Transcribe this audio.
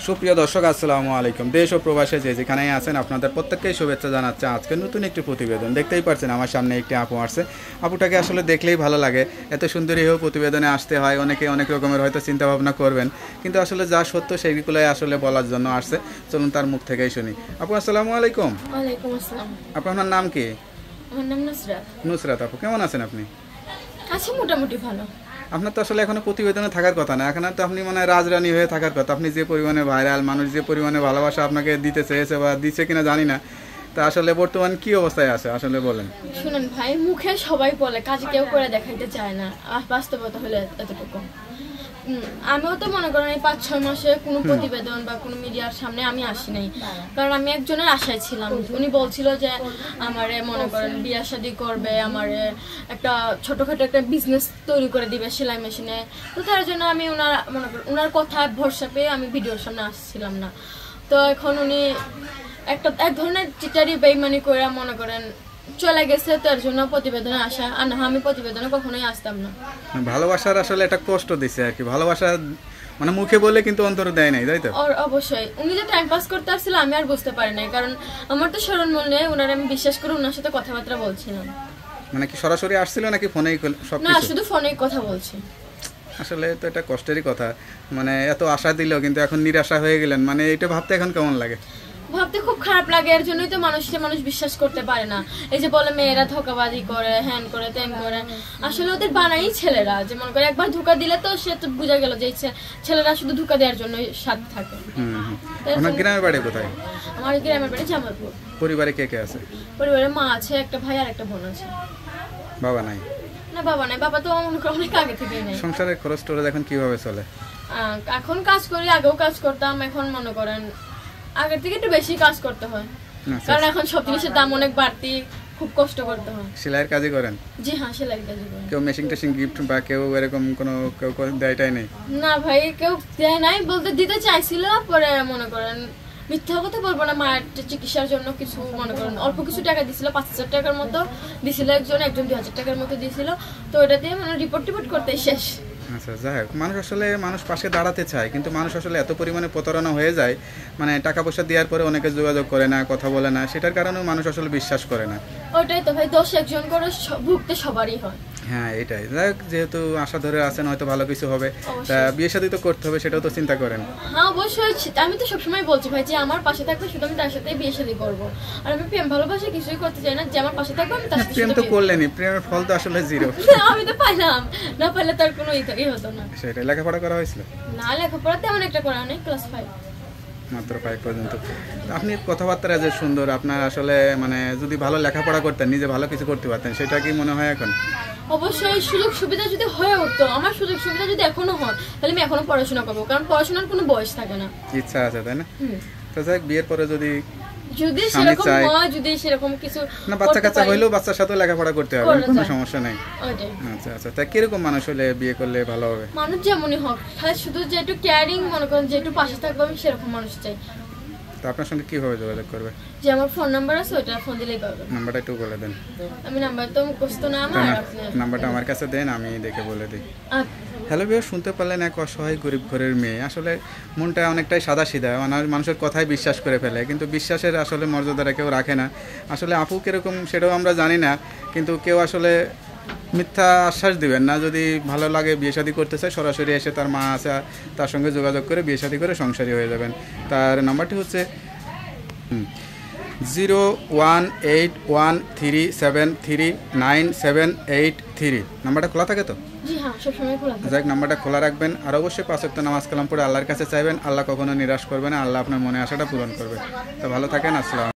সুপ্রিয় দর্শক আসসালামু আলাইকুম। দেশ ও প্রবাসে যে যেখানেই আছেন আপনাদের প্রত্যেককেই শুভেচ্ছা জানাচ্ছে আজকে নতুন একটি প্রতিবেদন। দেখতেই পাচ্ছেন আমার সামনে একটি আপু আসছে। আপুটাকে আসলে দেখলেই ভালো লাগে, এত সুন্দরী হয়েও প্রতিবেদনে আসতে হয়। অনেকে অনেক রকমের হয়তো চিন্তা ভাবনা করবেন, কিন্তু আসলে যা সত্য সেইগুলোই আসলে বলার জন্য আসছে। চলুন তার মুখ থেকেই শুনি। আপু আসসালামু আলাইকুম। ওয়ালাইকুম আসসালাম। আপনার নাম কি? আমার নাম নুসরাত। নুসরাত আপু, কেমন আছেন আপনি? আছি মোটামুটি ভালো। আপনার তো আসলে এখনো প্রতিবেদনে থাকার কথা না, এখন তো আপনি মানে রাজরানী হয়ে থাকার কথা। আপনি যে পরিমাণে ভাইরাল, মানুষ যে পরিমাণে ভালোবাসা আপনাকে দিতে চেয়েছে বা দিচ্ছে কিনা জানি না, তা আসলে বর্তমান কি অবস্থায় আছে আসলে বলেন। শুনুন ভাই, মুখে সবাই বলে, কাজে কেউ করে দেখাইতে চায় না। বাস্তবতা হলে এতটুকু। আমিও তো মনে করেন এই 5-6 মাসে কোনো প্রতিবেদন বা কোনো মিডিয়ার সামনে আমি আসি নাই, কারণ আমি একজনের আশায় ছিলাম। উনি বলছিল যে আমারে মনে করেন বিয়া শাদী করবে, আমারে একটা ছোটখাটো একটা বিজনেস তৈরি করে দিবে সেলাই মেশিনে। তো তার জন্য আমি ওনার কথা ভরসা পেয়ে আমি ভিডিওর সামনে আসছিলাম না। তো এখন উনি এক ধরনের চিটারি বেইমানি করে মনে করেন চলে গেছে, তার জন্য প্রতিবেদনে আসা। আর না, আমি প্রতিবেদনে কখনোই আসতাম না। ভালোবাসার আসলে একটা কষ্ট দিছে আর কি, ভালোবাসা মানে মুখে বলে কিন্তু অন্তরে দেয় নাই, তাই তো? অবশ্যই উনি যে টাইম পাস করতে আসছিল আমি আর বুঝতে পারি নাই, কারণ আমার তো স্মরণ মূল নেই। ওনার আমি বিশ্বাস করে ওনার সাথে কথাবার্তা বলছিলাম। মানে কি সরাসরি আসছিল নাকি ফোনেই সব? না, শুধু ফোনেই কথা বলছি। আসলে তো এটা কষ্টেরই কথা, মানে এত আশা দিল কিন্তু এখন নিরাশা হয়ে গেলেন, মানে এটা ভাবতে এখন কেমন লাগে? ভাবতে খুব খারাপ লাগে। এর জন্যই তো মানুষ বিশ্বাস করতে পারে না। এই যে বলে মেয়েরা ধোঁকাবাজি করে, হ্যান করে, তেন করে, আসলে ওদের বানাই ছেলেরা। যে মনে করে একবার ধোঁকা দিলে তো সে তো বোঝা গেল যে ছেলেরা শুধু ধোঁকা দেওয়ার জন্য সাথ থাকে। আপনার গ্রামের বাড়ি কোথায়? আমার গ্রামের বাড়ি জামালপুর। পরিবারে কে কে আছে? পরিবারে মা আছে, একটা ভাই আর একটা বোন আছে। বাবা নাই? না, বাবা নাই। বাবা তো অনেক আগে থেকেই নেই। সংসারের খরচ টরচ এখন কিভাবে চলে? এখন কাজ করি, আগেও কাজ করতাম। এখন মনে করেন আগের থেকে একটু বেশি কাজ করতে হয়, কারণ এখন সব জিনিসের দাম অনেক বাড়তি, খুব কষ্ট করতে হয়। সেলাইয়ের কাজই করেন? জি হ্যাঁ, সেলাই কাজ করি। কেউ মেশিন টেশিন গিফট বা কেউ এরকম কোনো কেউ দেয়টাই নেই? না ভাই, কেউ দেয় নাই বলতে দিতে চাইছিল, পরে মনে করেন মিথ্যা কথা বলবো না, মায়ের চিকিৎসার জন্য কিছু মনে করেন অল্প কিছু টাকা দিছিল, 5,000 টাকার মতো দিছিল। একজন 2,000 টাকার মতো দিছিল। তো এটা দিয়ে মানে রিপোর্ট করতে শেষ। আচ্ছা, যাই হোক, মানুষ পাশে দাঁড়াতে চায়, কিন্তু মানুষ আসলে এত পরিমাণে প্রতারণা হয়ে যায়, মানে টাকা পয়সা দেওয়ার পরে অনেকে যোগাযোগ করে না, কথা বলে না, সেটার কারণেও মানুষ আসলে বিশ্বাস করে না। ওটাই তো ভাই, দোষ একজন করে ভুগতে সবারই হয়। হ্যাঁ, এটাই। যাই হোক, যেহেতু আশা ধরে আছেন হয়তো ভালো কিছু হবে, তা বিয়ে শাদী তো করতে হবে, সেটাও তো চিন্তা করেন। হ্যাঁ অবশ্যই, আমি তো সবসময় বলছি ভাই যে আমার পাশে থাকবে শুধু আমি তার সাথে বিয়ে শাদী করবো। আর আমি প্রেম ভালোবাসা কিছুই করতে চাই না, যে আমার পাশে থাকবে আমি তার সাথে। প্রেম তো করলেনই, প্রেমের ফল তো আসলে জিরো। আমি তো পাইলাম না, পাইলে তার কোনো হতো না। সেটাই। লেখাপড়া করা হয়েছিল? না, লেখাপড়া তেমন একটা করা নেই, ক্লাস 5 মাত্র 5 পর্যন্ত। আপনি কথাবার্তা যে সুন্দর, আপনার আসলে মানে যদি ভালো লেখাপড়া করতেন, নিজে ভালো কিছু করতে পারতেন, সেটা কি মনে হয় এখন? অবশ্যই সুযোগ সুবিধা যদি হয়ে উঠতো, আমার সুযোগ সুবিধা যদি এখনো হয়, তাহলে আমি এখনো পড়াশোনা করবো, কারণ পড়াশোনার কোনো বয়স থাকে না। ইচ্ছা আছে, তাই না? তো যাই, বিয়ের পরে যদি সেরকম হয়, যদি সেরকম কিছু না, বাচ্চা কাচ্চা হইলেও বাচ্চার সাথে লেখাপড়া করতে হবে, কোনো সমস্যা নেই। আচ্ছা আচ্ছা, তা কিরকম মানুষ হলে বিয়ে করলে ভালো হবে? মানুষ যেমনই হোক, শুধু যে একটু কেয়ারিং মনে করেন, যে একটু পাশে থাকবে, আমি সেরকম মানুষ চাই। তো আপনার সঙ্গে কিভাবে যোগাযোগ করবে? যে আমার ফোন নাম্বার আছে, ওটা ফোন দিলেই পাবে। নাম্বারটা একটু বলে দেন। আমি নাম্বার তো মুখস্থ না আমার। নাম্বারটা আমার কাছে দেন, আমি দেখে বলে দিই। হ্যালো ভিউয়ার, শুনতে পারলেন এক অসহায় গরিব ঘরের মেয়ে। আসলে মনটা অনেকটাই সাদা সিধা, মানুষের কথাই বিশ্বাস করে ফেলে, কিন্তু বিশ্বাসের আসলে মর্যাদাটা কেউ রাখে না। আসলে আপু কীরকম সেটাও আমরা জানি না, কিন্তু কেউ আসলে মিথ্যা আশ্বাস দিবেন না। যদি ভালো লাগে, বিয়ে শাদী করতে চায়, সরাসরি এসে তার মা আছে, তার সঙ্গে যোগাযোগ করে বিয়ে শাদী করে সংসারী হয়ে যাবেন। তার নাম্বারটি হচ্ছে 01813739783। নাম্বারটা খোলা থাকে তো? যাই, নাম্বারটা খোলা রাখবেন। আর অবশ্যই 5 ওয়াক্ত নামাজ কালাম পড়ে আল্লাহর কাছে চাইবেন। আল্লাহ কখনো নিরাশ করবে না, আল্লাহ আপনার মনে আশাটা পূরণ করবে। তো ভালো থাকেন, আসসালাম।